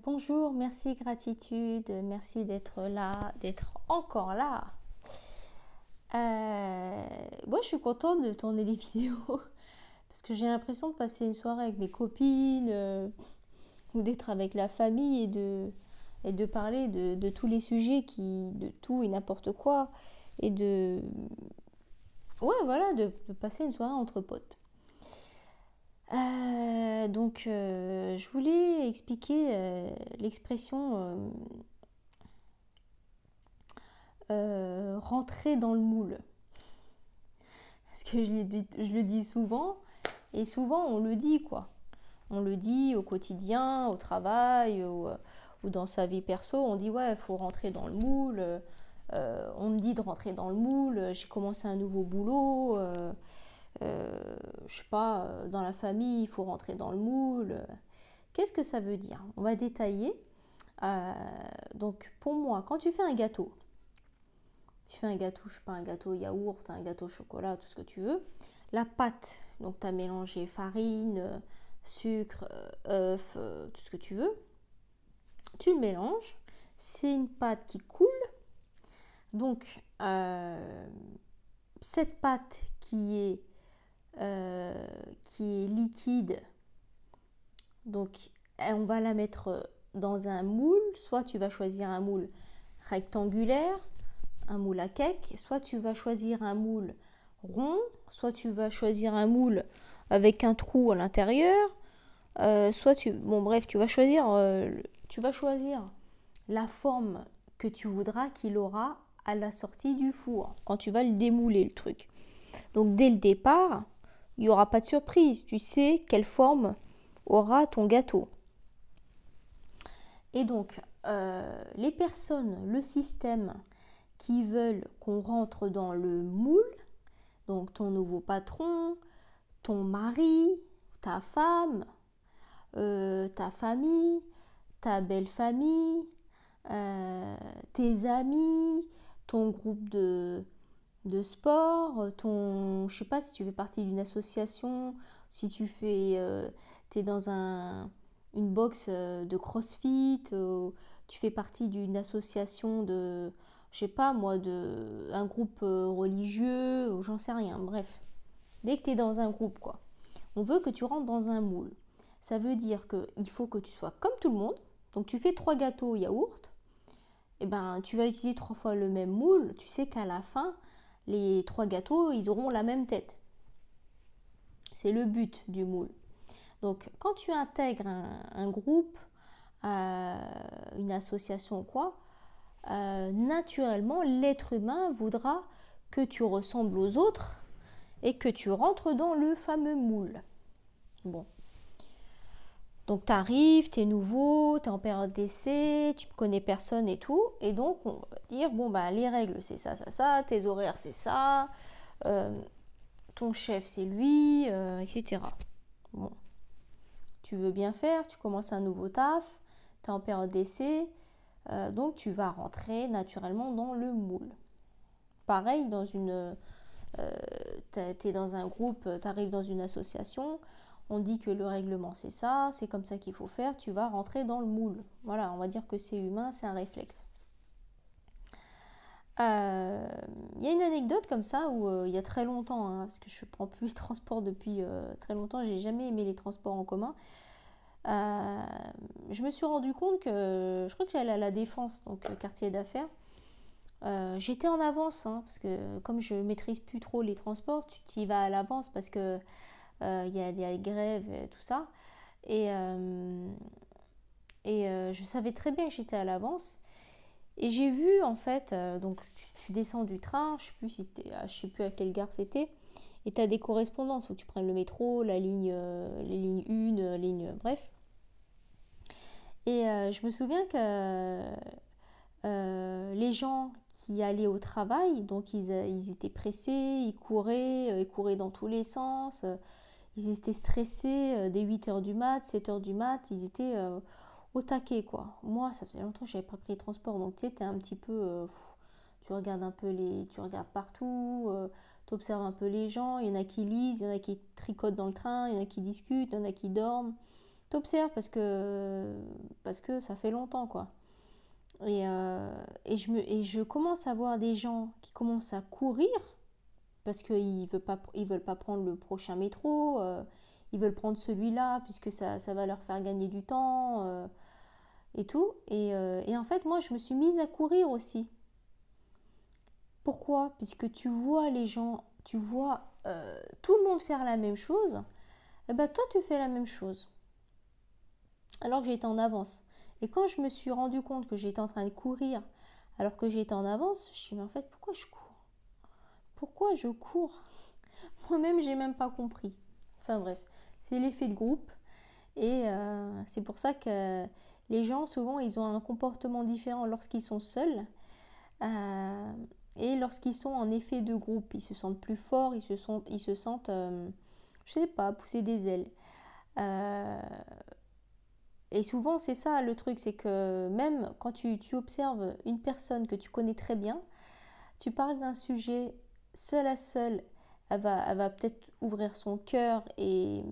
Bonjour, merci, gratitude, merci d'être là, d'être encore là. Moi, je suis contente de tourner des vidéos parce que j'ai l'impression de passer une soirée avec mes copines ou d'être avec la famille et de parler de tous les sujets, de tout et n'importe quoi et ouais, voilà, de passer une soirée entre potes. Je voulais expliquer l'expression rentrer dans le moule. Parce que je le dis souvent, et souvent on le dit quoi. On le dit au quotidien, au travail, ou dans sa vie perso. On dit ouais, il faut rentrer dans le moule. On me dit de rentrer dans le moule. J'ai commencé un nouveau boulot. Je sais pas, dans la famille, il faut rentrer dans le moule. Qu'est-ce que ça veut dire? On va détailler. Donc pour moi, quand tu fais un gâteau, je sais pas, un gâteau yaourt, un gâteau au chocolat, tout ce que tu veux. La pâte, donc tu as mélangé farine, sucre, œuf, tout ce que tu veux. Tu le mélanges. C'est une pâte qui coule. Donc, cette pâte qui est liquide, donc on va la mettre dans un moule. Soit tu vas choisir un moule rectangulaire, un moule à cake, soit tu vas choisir un moule rond, soit tu vas choisir un moule avec un trou à l'intérieur, tu vas choisir la forme que tu voudras qu'il aura à la sortie du four, quand tu vas le démouler le truc. Donc dès le départ, il n'y aura pas de surprise, tu sais quelle forme aura ton gâteau. Et donc, les personnes, le système qui veulent qu'on rentre dans le moule, donc ton nouveau patron, ton mari, ta femme, ta famille, ta belle famille, tes amis, ton groupe de sport, je sais pas si tu fais partie d'une association, si t'es dans une box de CrossFit, tu fais partie d'une association je sais pas moi, un groupe religieux, ou j'en sais rien, bref. Dès que tu es dans un groupe, quoi, on veut que tu rentres dans un moule. Ça veut dire qu'il faut que tu sois comme tout le monde. Donc tu fais 3 gâteaux au yaourt, et ben tu vas utiliser 3 fois le même moule. Tu sais qu'à la fin, les 3 gâteaux, ils auront la même tête. C'est le but du moule. Donc quand tu intègres un groupe, une association ou quoi, naturellement, l'être humain voudra que tu ressembles aux autres et que tu rentres dans le fameux moule. Bon. Donc tu arrives, tu es nouveau, tu es en période d'essai, tu ne connais personne et tout. Et donc on va dire, bon bah les règles c'est ça, ça, ça, tes horaires c'est ça, ton chef c'est lui, etc. Bon. Tu veux bien faire, tu commences un nouveau taf, tu es en période d'essai, donc tu vas rentrer naturellement dans le moule. Pareil, tu es dans un groupe, tu arrives dans une association, on dit que le règlement c'est ça, c'est comme ça qu'il faut faire, tu vas rentrer dans le moule. Voilà, on va dire que c'est humain, c'est un réflexe. Il y a une anecdote comme ça où il y a très longtemps, hein, parce que je ne prends plus les transports depuis très longtemps, j'ai jamais aimé les transports en commun. Je me suis rendu compte que je crois que j'allais à la Défense, donc quartier d'affaires. J'étais en avance, hein, parce que comme je maîtrise plus trop les transports, tu y vas à l'avance parce que y a des grèves et tout ça. Et je savais très bien que j'étais à l'avance. Et j'ai vu en fait, donc tu descends du train, je sais plus à quelle gare c'était, et tu as des correspondances, faut que tu prennes le métro, les lignes 1, bref. Et je me souviens que les gens qui allaient au travail, donc ils étaient pressés, ils couraient dans tous les sens, ils étaient stressés dès 8h du mat, 7h du mat, ils étaient au taquet quoi. Moi, ça faisait longtemps que j'avais pas pris les transports, donc tu sais, t'es un petit peu, tu regardes un peu tu regardes partout, tu observes un peu les gens, il y en a qui lisent, il y en a qui tricotent dans le train, il y en a qui discutent, il y en a qui dorment. t'observes parce que ça fait longtemps, quoi. Et je commence à voir des gens qui commencent à courir parce qu'ils veulent pas prendre le prochain métro, ils veulent prendre celui-là puisque ça va leur faire gagner du temps et tout. Et en fait, moi, je me suis mise à courir aussi. Pourquoi? Puisque tu vois les gens, tu vois tout le monde faire la même chose, et ben toi, tu fais la même chose. Alors que j'étais en avance. Et quand je me suis rendu compte que j'étais en train de courir alors que j'étais en avance, je me suis dit, mais en fait, pourquoi je cours? Pourquoi je cours? Moi-même, j'ai même pas compris. Enfin bref, c'est l'effet de groupe. Et c'est pour ça que les gens, souvent, ils ont un comportement différent lorsqu'ils sont seuls. Et lorsqu'ils sont en effet de groupe, ils se sentent plus forts, ils se sentent je sais pas, pousser des ailes. Et souvent, c'est ça le truc, c'est que même quand tu observes une personne que tu connais très bien, tu parles d'un sujet seul à seul, elle va peut-être ouvrir son cœur et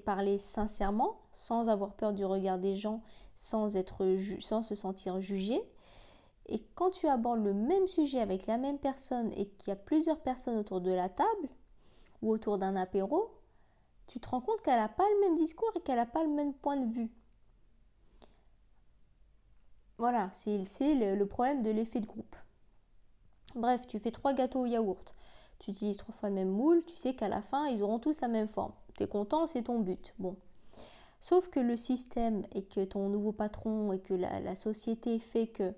parler sincèrement, sans avoir peur du regard des gens, sans se sentir jugée. Et quand tu abordes le même sujet avec la même personne et qu'il y a plusieurs personnes autour de la table ou autour d'un apéro, tu te rends compte qu'elle n'a pas le même discours et qu'elle n'a pas le même point de vue. Voilà, c'est le problème de l'effet de groupe. Bref, tu fais 3 gâteaux au yaourt, tu utilises 3 fois le même moule, tu sais qu'à la fin, ils auront tous la même forme. Tu es content, c'est ton but. Bon. Sauf que le système et que ton nouveau patron et que la société fait que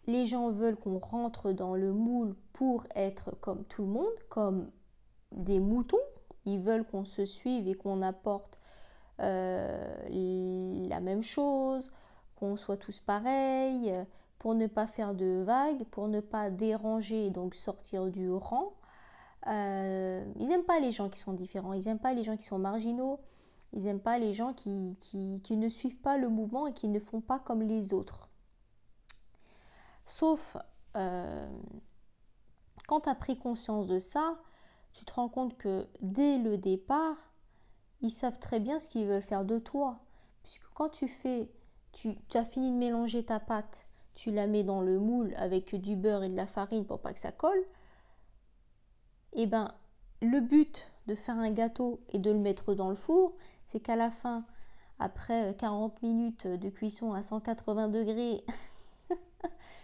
les gens veulent qu'on rentre dans le moule pour être comme tout le monde, comme des moutons. Ils veulent qu'on se suive et qu'on apporte la même chose, qu'on soit tous pareils, pour ne pas faire de vagues, pour ne pas déranger et donc sortir du rang. Ils n'aiment pas les gens qui sont différents, ils n'aiment pas les gens qui sont marginaux, ils n'aiment pas les gens qui ne suivent pas le mouvement et qui ne font pas comme les autres. Sauf quand tu as pris conscience de ça, tu te rends compte que dès le départ, ils savent très bien ce qu'ils veulent faire de toi. Puisque quand tu as fini de mélanger ta pâte, tu la mets dans le moule avec du beurre et de la farine pour pas que ça colle, et ben le but de faire un gâteau et de le mettre dans le four, c'est qu'à la fin, après 40 minutes de cuisson à 180 degrés,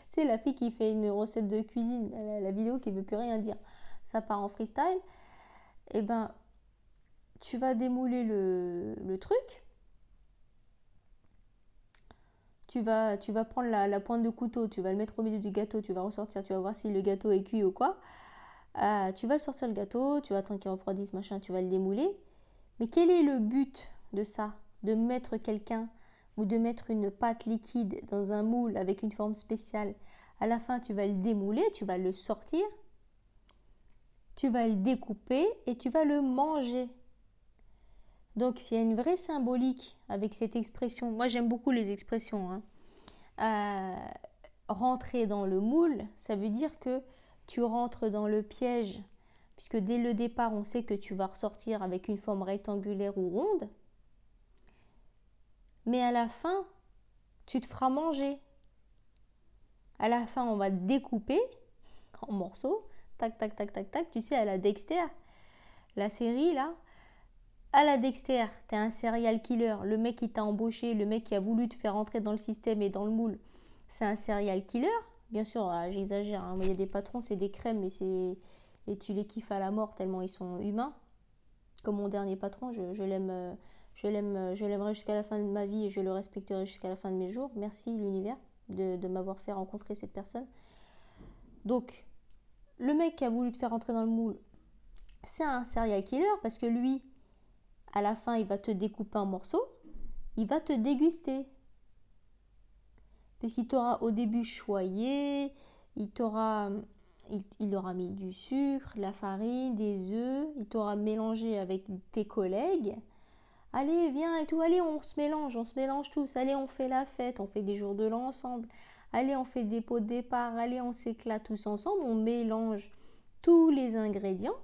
c'est la fille qui fait une recette de cuisine, la vidéo qui ne veut plus rien dire, ça part en freestyle, et ben tu vas démouler le truc, tu vas prendre la pointe de couteau, tu vas le mettre au milieu du gâteau, tu vas ressortir, tu vas voir si le gâteau est cuit ou quoi. Tu vas sortir le gâteau, tu vas attendre qu'il refroidisse, machin, tu vas le démouler. Mais quel est le but de ça? De mettre quelqu'un ou de mettre une pâte liquide dans un moule avec une forme spéciale. À la fin, tu vas le démouler, tu vas le sortir, tu vas le découper et tu vas le manger. Donc, il y a une vraie symbolique avec cette expression. Moi, j'aime beaucoup les expressions. Rentrer dans le moule, ça veut dire que tu rentres dans le piège, puisque dès le départ, on sait que tu vas ressortir avec une forme rectangulaire ou ronde. Mais à la fin, tu te feras manger. À la fin, on va te découper en morceaux. Tac, tac, tac, tac, tac. Tu sais, à la Dexter, la série, là. À la Dexter, t'es un serial killer. Le mec qui t'a embauché, le mec qui a voulu te faire rentrer dans le système et dans le moule, c'est un serial killer. Bien sûr, j'exagère. Il y a des patrons, c'est des crèmes et tu les kiffes à la mort tellement ils sont humains. Comme mon dernier patron, je l'aimerai jusqu'à la fin de ma vie et je le respecterai jusqu'à la fin de mes jours. Merci l'univers de m'avoir fait rencontrer cette personne. Donc, le mec qui a voulu te faire rentrer dans le moule, c'est un serial killer parce que lui, à la fin, il va te découper en morceaux, il va te déguster. Puisqu'il t'aura au début choyé, il aura mis du sucre, la farine, des œufs, il t'aura mélangé avec tes collègues. Allez, viens et tout, allez, on se mélange tous, allez, on fait la fête, on fait des jours de l'an ensemble, allez, on fait des pots de départ, allez, on s'éclate tous ensemble, on mélange tous les ingrédients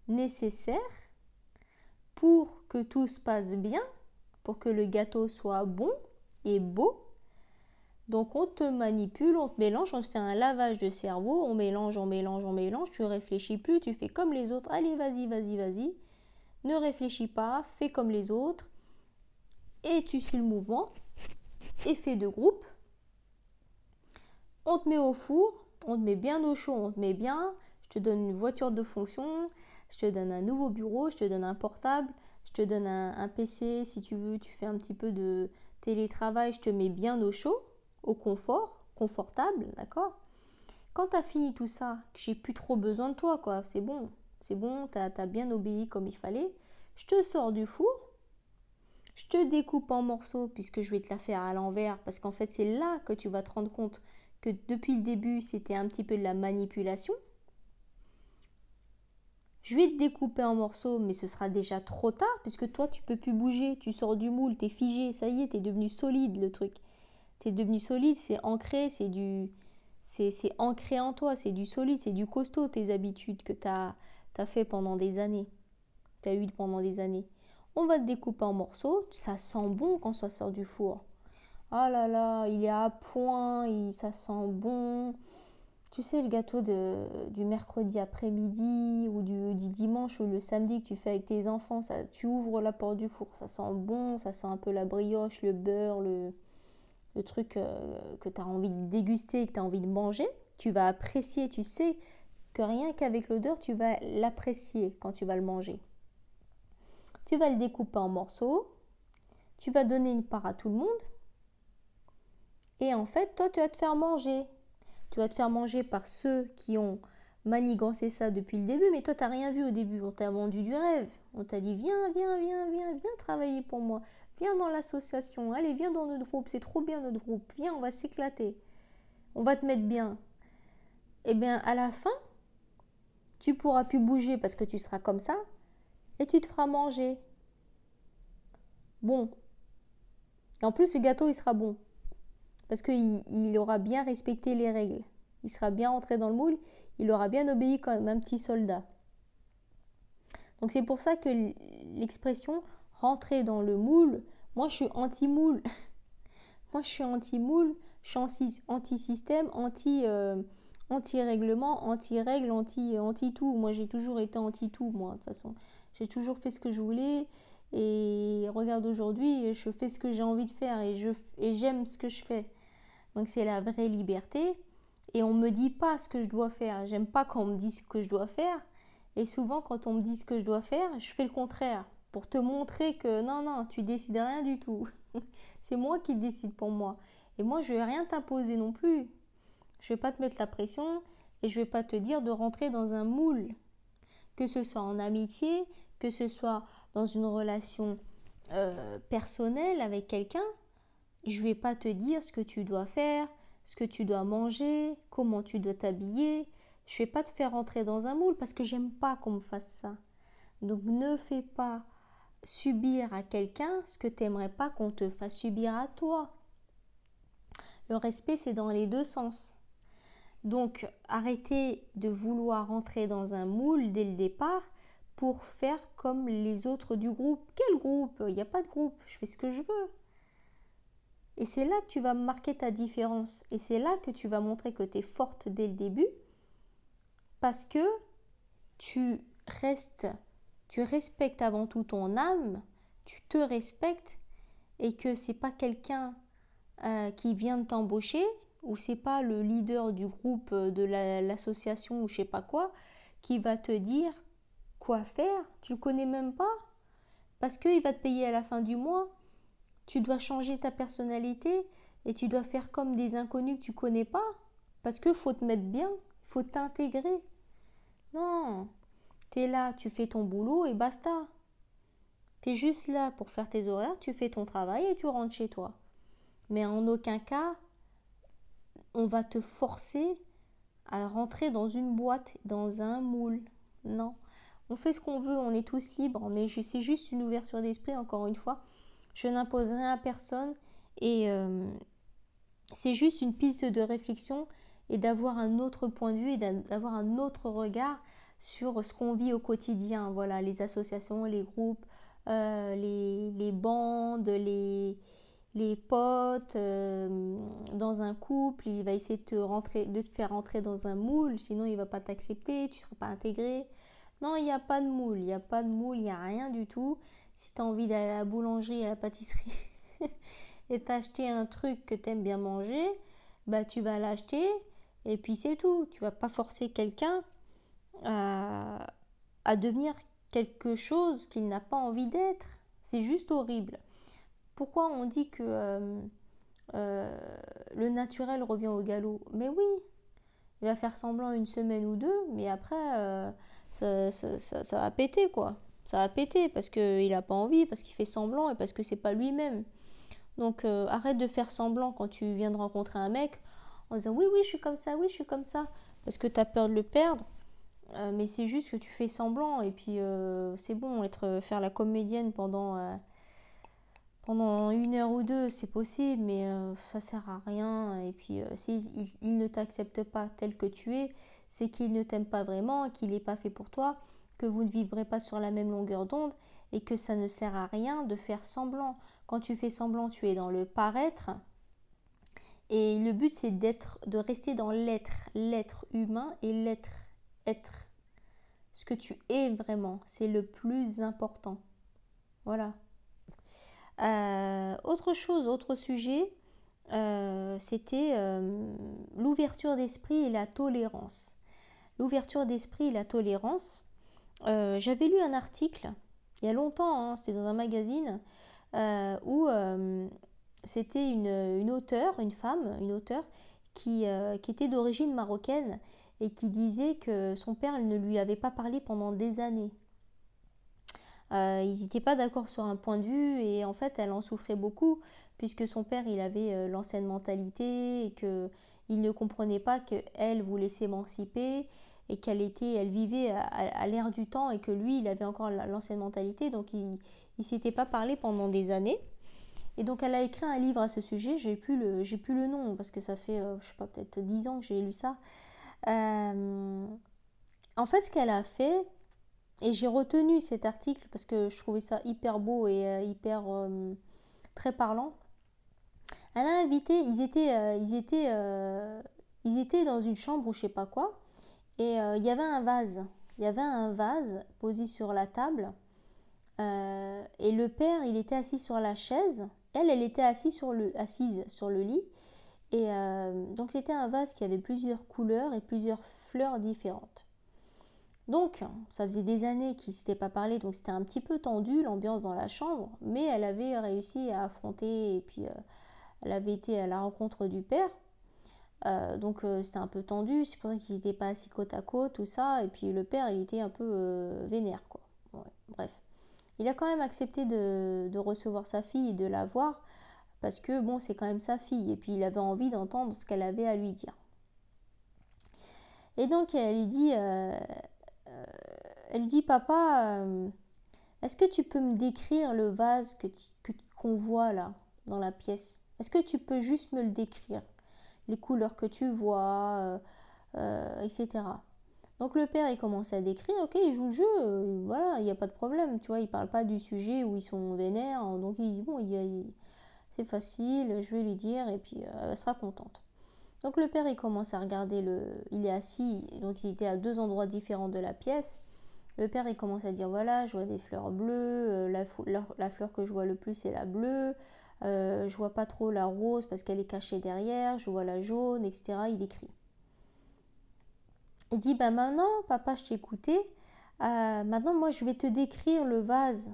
nécessaires pour que tout se passe bien, pour que le gâteau soit bon et beau. Donc on te manipule, on te mélange, on te fait un lavage de cerveau, on mélange, tu réfléchis plus, tu fais comme les autres, allez vas-y, ne réfléchis pas, fais comme les autres, et tu suis le mouvement, effet de groupe, on te met au four, on te met bien au chaud, on te met bien, je te donne une voiture de fonction, je te donne un nouveau bureau, je te donne un portable, je te donne un PC si tu veux, tu fais un petit peu de télétravail, je te mets bien au chaud, au confort, confortable, d'accord? Quand tu as fini tout ça, que j'ai plus trop besoin de toi, quoi, c'est bon, tu as bien obéi comme il fallait, je te sors du four, je te découpe en morceaux puisque je vais te la faire à l'envers parce qu'en fait c'est là que tu vas te rendre compte que depuis le début c'était un petit peu de la manipulation. Je vais te découper en morceaux mais ce sera déjà trop tard puisque toi tu peux plus bouger, tu sors du moule, t'es figé, ça y est, t'es devenu solide le truc. T'es devenu solide, c'est ancré, c'est ancré en toi, c'est du solide, c'est du costaud tes habitudes que t'as fait pendant des années. T'as eu pendant des années. On va te découper en morceaux, ça sent bon quand ça sort du four. Ah là là, il est à point, ça sent bon. Tu sais, le gâteau du mercredi après-midi ou du dimanche ou le samedi que tu fais avec tes enfants, ça, tu ouvres la porte du four, ça sent bon, ça sent un peu la brioche, le beurre, le truc que tu as envie de déguster et que tu as envie de manger. Tu vas apprécier, tu sais que rien qu'avec l'odeur, tu vas l'apprécier quand tu vas le manger. Tu vas le découper en morceaux, tu vas donner une part à tout le monde et en fait, toi, tu vas te faire manger. Tu vas te faire manger par ceux qui ont manigancé ça depuis le début, mais toi, tu n'as rien vu au début. On t'a vendu du rêve. On t'a dit, viens travailler pour moi. Viens dans l'association. Allez, viens dans notre groupe. C'est trop bien notre groupe. Viens, on va s'éclater. On va te mettre bien. Et bien, à la fin, tu pourras plus bouger parce que tu seras comme ça et tu te feras manger. Bon. Et en plus, le gâteau, il sera bon. Parce qu'il aura bien respecté les règles. Il sera bien rentré dans le moule. Il aura bien obéi comme un petit soldat. Donc c'est pour ça que l'expression rentrer dans le moule, moi je suis anti-moule. Moi je suis anti-moule, je suis anti-système, anti-règlement, anti-règle, anti-tout. Moi j'ai toujours été anti-tout, moi de toute façon. J'ai toujours fait ce que je voulais et regarde aujourd'hui, je fais ce que j'ai envie de faire et j'aime ce que je fais. Donc c'est la vraie liberté et on me dit pas ce que je dois faire. J'aime pas quand on me dit ce que je dois faire et souvent quand on me dit ce que je dois faire, je fais le contraire pour te montrer que non, tu décides rien du tout. C'est moi qui décide pour moi. Et moi je vais rien t'imposer non plus. Je vais pas te mettre la pression et je vais pas te dire de rentrer dans un moule. Que ce soit en amitié, que ce soit dans une relation personnelle avec quelqu'un, je vais pas te dire ce que tu dois faire, ce que tu dois manger, comment tu dois t'habiller. Je vais pas te faire rentrer dans un moule parce que j'aime pas qu'on me fasse ça. Donc ne fais pas subir à quelqu'un ce que tu n'aimerais pas qu'on te fasse subir à toi. Le respect, c'est dans les deux sens. Donc arrêtez de vouloir rentrer dans un moule dès le départ pour faire comme les autres du groupe. Quel groupe? Il n'y a pas de groupe, je fais ce que je veux. Et c'est là que tu vas marquer ta différence. Et c'est là que tu vas montrer que tu es forte dès le début. Parce que tu respectes avant tout ton âme, tu te respectes et que c'est pas quelqu'un qui vient de t'embaucher ou c'est pas le leader du groupe de l'association ou je sais pas quoi qui va te dire quoi faire. Tu le connais même pas parce qu'il va te payer à la fin du mois. Tu dois changer ta personnalité et tu dois faire comme des inconnus que tu connais pas parce qu'il faut te mettre bien, il faut t'intégrer. Non, tu es là, tu fais ton boulot et basta. Tu es juste là pour faire tes horaires, tu fais ton travail et tu rentres chez toi. Mais en aucun cas, on va te forcer à rentrer dans une boîte, dans un moule. Non, on fait ce qu'on veut, on est tous libres, mais c'est juste une ouverture d'esprit, encore une fois. Je n'impose rien à personne et c'est juste une piste de réflexion et d'avoir un autre point de vue et d'avoir un autre regard sur ce qu'on vit au quotidien. Voilà, les associations, les groupes, les bandes, les potes, dans un couple, il va essayer de te faire rentrer dans un moule, sinon il va pas t'accepter, tu seras pas intégré. Non, il n'y a pas de moule, il n'y a pas de moule, il n'y a rien du tout. Si tu as envie d'aller à la boulangerie, à la pâtisserie et t'acheter un truc que tu aimes bien manger, bah tu vas l'acheter et puis c'est tout. Tu vas pas forcer quelqu'un à, à devenir quelque chose qu'il n'a pas envie d'être. C'est juste horrible. Pourquoi on dit que euh, le naturel revient au galop? Mais oui, il va faire semblant une semaine ou deux, mais après, ça va péter, quoi. Ça va péter parce qu'il n'a pas envie, parce qu'il fait semblant et parce que c'est pas lui-même. Donc arrête de faire semblant quand tu viens de rencontrer un mec en disant oui, oui, je suis comme ça, oui, je suis comme ça, parce que tu as peur de le perdre. Mais c'est juste que tu fais semblant et puis c'est bon, faire la comédienne pendant 1 heure ou deux, c'est possible, mais ça sert à rien. Et puis, s'il il ne t'accepte pas tel que tu es, c'est qu'il ne t'aime pas vraiment, qu'il n'est pas fait pour toi, que vous ne vivrez pas sur la même longueur d'onde et que ça ne sert à rien de faire semblant. Quand tu fais semblant, tu es dans le paraître. Et le but, c'est de rester dans l'être humain et être. Ce que tu es vraiment, c'est le plus important. Voilà. Autre chose, autre sujet, c'était l'ouverture d'esprit et la tolérance. L'ouverture d'esprit et la tolérance. J'avais lu un article, il y a longtemps, hein, c'était dans un magazine, où c'était une auteure, une femme, une auteure, qui était d'origine marocaine et qui disait que son père ne lui avait pas parlé pendant des années. Ils n'étaient pas d'accord sur un point de vue et en fait elle en souffrait beaucoup puisque son père il avait l'ancienne mentalité et que il ne comprenait pas qu'elle voulait s'émanciper et elle vivait à l'ère du temps et que lui il avait encore l'ancienne mentalité donc il s'était pas parlé pendant des années et donc elle a écrit un livre à ce sujet, j'ai plus le nom parce que ça fait je sais pas peut-être 10 ans que j'ai lu ça. En fait ce qu'elle a fait et j'ai retenu cet article parce que je trouvais ça hyper beau et hyper très parlant. Elle a invité, ils étaient dans une chambre ou je sais pas quoi, et il y avait un vase. Il y avait un vase posé sur la table, et le père, il était assis sur la chaise. Elle était assise sur le lit. Et donc c'était un vase qui avait plusieurs couleurs et plusieurs fleurs différentes. Donc, ça faisait des années qu'ils ne s'étaient pas parlé, donc c'était un petit peu tendu l'ambiance dans la chambre, mais elle avait réussi à affronter et puis elle avait été à la rencontre du père. Donc c'était un peu tendu, c'est pour ça qu'ils n'étaient pas assis côte à côte, tout ça, et puis le père il était un peu vénère quoi. Ouais, bref. Il a quand même accepté de recevoir sa fille et de la voir, parce que bon, c'est quand même sa fille, et puis il avait envie d'entendre ce qu'elle avait à lui dire. Et donc elle lui dit papa, est-ce que tu peux me décrire le vase qu'on voit là, dans la pièce? Est-ce que tu peux juste me le décrire? Les couleurs que tu vois, etc. Donc le père, il commence à décrire, ok, il joue le jeu, voilà, il n'y a pas de problème, tu vois, il parle pas du sujet où ils sont vénères, donc il dit, bon, c'est facile, je vais lui dire, et puis elle sera contente. Donc le père, il commence à regarder il est assis, donc il était à 2 endroits différents de la pièce. Le père, il commence à dire, voilà, je vois des fleurs bleues, la fleur que je vois le plus, c'est la bleue. Je vois pas trop la rose parce qu'elle est cachée derrière, je vois la jaune, etc. Il décrit. Il dit, bah maintenant, papa, je t'ai écouté. Maintenant, moi, je vais te décrire le vase.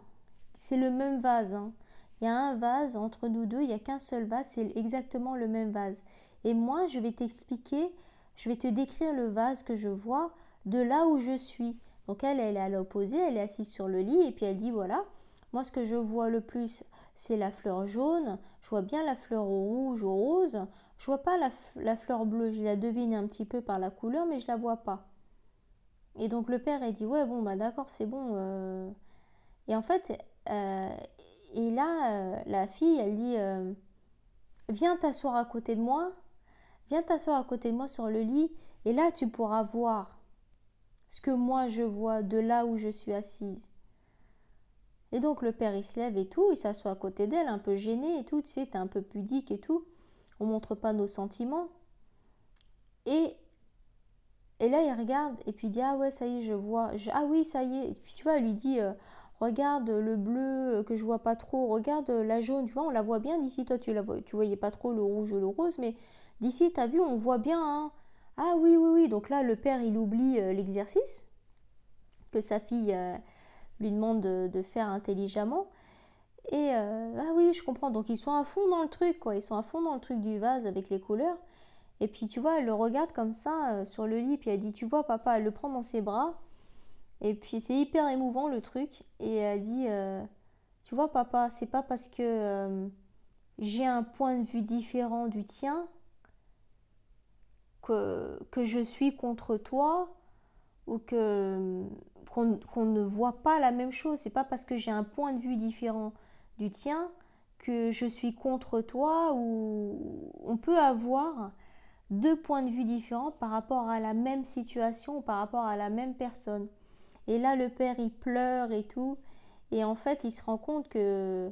C'est le même vase, hein. Il y a un vase entre nous deux, il n'y a qu'un seul vase, c'est exactement le même vase. Et moi, je vais t'expliquer, je vais te décrire le vase que je vois de là où je suis. Donc elle est à l'opposé, elle est assise sur le lit et puis elle dit, voilà, moi ce que je vois le plus, c'est la fleur jaune, je vois bien la fleur au rouge, au rose, je vois pas la fleur bleue, je la devine un petit peu par la couleur, mais je la vois pas. Et donc le père, il dit, ouais, bon, bah d'accord, c'est bon. Et en fait, et là, la fille, elle dit, viens t'asseoir à côté de moi, viens t'asseoir à côté de moi sur le lit, et là, tu pourras voir ce que moi je vois de là où je suis assise. Et donc le père il se lève et tout, il s'assoit à côté d'elle, un peu gêné et tout, tu sais, t'es un peu pudique et tout. On montre pas nos sentiments. Et, et là il regarde et puis il dit ah ouais ça y est je vois, ah oui ça y est. Et puis tu vois, elle lui dit regarde le bleu que je vois pas trop, regarde la jaune, tu vois, on la voit bien d'ici, toi tu voyais pas trop le rouge ou le rose, mais d'ici t'as vu, on voit bien, hein. Ah oui oui oui, donc là le père il oublie l'exercice que sa fille lui demande de faire intelligemment. Et ah oui, je comprends. Donc ils sont à fond dans le truc, quoi. Ils sont à fond dans le truc du vase avec les couleurs. Et puis tu vois, elle le regarde comme ça sur le lit, puis elle dit, tu vois, papa, elle le prend dans ses bras. Et puis c'est hyper émouvant le truc. Et elle dit, tu vois, papa, c'est pas parce que j'ai un point de vue différent du tien que je suis contre toi ou qu'on ne voit pas la même chose. C'est pas parce que j'ai un point de vue différent du tien que je suis contre toi, ou on peut avoir deux points de vue différents par rapport à la même situation ou par rapport à la même personne. Et là le père il pleure et tout, et en fait il se rend compte que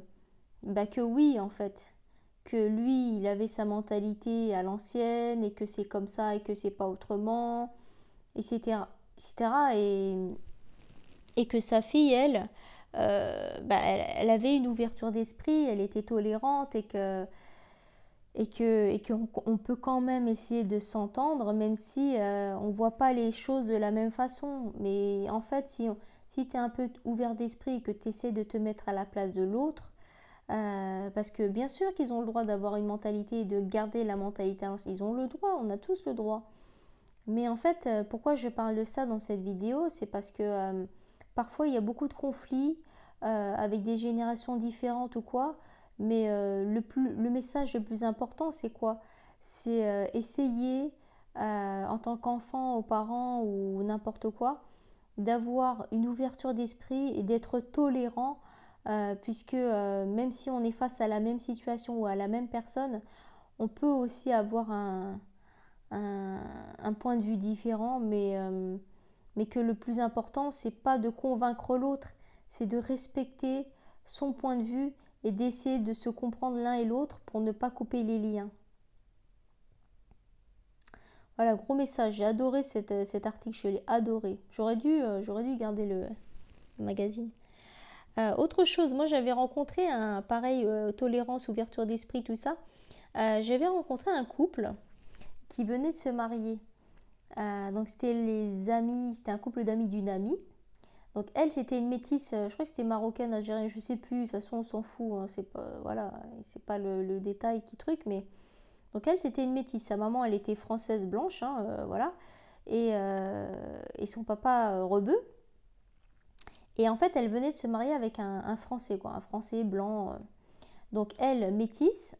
oui en fait, que lui il avait sa mentalité à l'ancienne et que c'est comme ça et que c'est pas autrement, etc. etc. Et que sa fille, elle, elle avait une ouverture d'esprit, elle était tolérante et qu'on peut quand même essayer de s'entendre, même si on ne voit pas les choses de la même façon. Mais en fait, si tu es un peu ouvert d'esprit et que tu essaies de te mettre à la place de l'autre, parce que bien sûr qu'ils ont le droit d'avoir une mentalité et de garder la mentalité, ils ont le droit, on a tous le droit. Mais en fait, pourquoi je parle de ça dans cette vidéo, c'est parce que parfois il y a beaucoup de conflits avec des générations différentes ou quoi, mais le message le plus important c'est quoi? C'est essayer en tant qu'enfant aux parents ou n'importe quoi, d'avoir une ouverture d'esprit et d'être tolérant, puisque même si on est face à la même situation ou à la même personne, on peut aussi avoir un point de vue différent, mais que le plus important, c'est pas de convaincre l'autre, c'est de respecter son point de vue et d'essayer de se comprendre l'un et l'autre pour ne pas couper les liens. Voilà, gros message. J'ai adoré cet article, je l'ai adoré. J'aurais dû garder le magazine. Autre chose, moi j'avais rencontré un pareil, tolérance, ouverture d'esprit, tout ça. J'avais rencontré un couple qui venait de se marier. Donc c'était c'était un couple d'amis d'une amie. Donc elle, c'était une métisse, je crois que c'était marocaine, algérienne, je sais plus, de toute façon on s'en fout, hein, c'est pas, voilà, c'est pas le détail qui truc, mais donc elle, c'était une métisse. Sa maman, elle était française blanche, hein, voilà, et son papa rebeu. Et en fait, elle venait de se marier avec un Français, quoi, un Français blanc. Donc elle, métisse,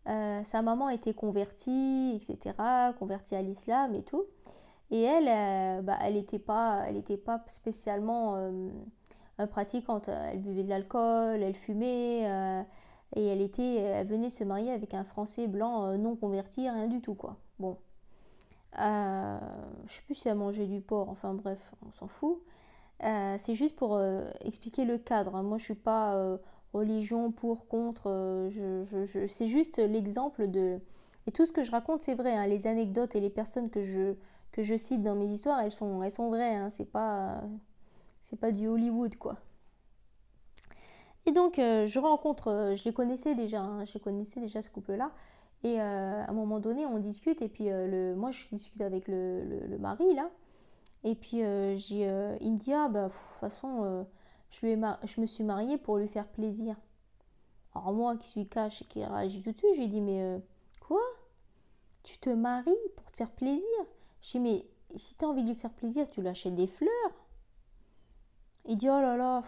sa maman était convertie, etc., convertie à l'islam et tout. Et elle, elle n'était pas spécialement pratiquante. Elle buvait de l'alcool, elle fumait, et elle venait se marier avec un Français blanc non converti, rien du tout, quoi. Bon, je sais plus si elle mangeait du porc, enfin bref, on s'en fout. C'est juste pour expliquer le cadre, hein. Moi, je suis pas religion pour, contre. C'est juste l'exemple de. Et tout ce que je raconte, c'est vrai, hein. Les anecdotes et les personnes que je cite dans mes histoires, elles sont vraies, hein. C'est pas du Hollywood, quoi. Et donc, je les connaissais déjà, hein. Je connaissais déjà ce couple-là. Et à un moment donné, on discute, et puis moi, je discute avec le mari, là. Et puis, il me dit, ah, bah, de toute façon, je me suis mariée pour lui faire plaisir. Alors, moi, qui suis cash et qui réagit tout de suite, je lui dis, mais quoi? Tu te maries pour te faire plaisir? Je dis, mais si tu as envie de lui faire plaisir, tu lui achètes des fleurs. Il dit, oh là là,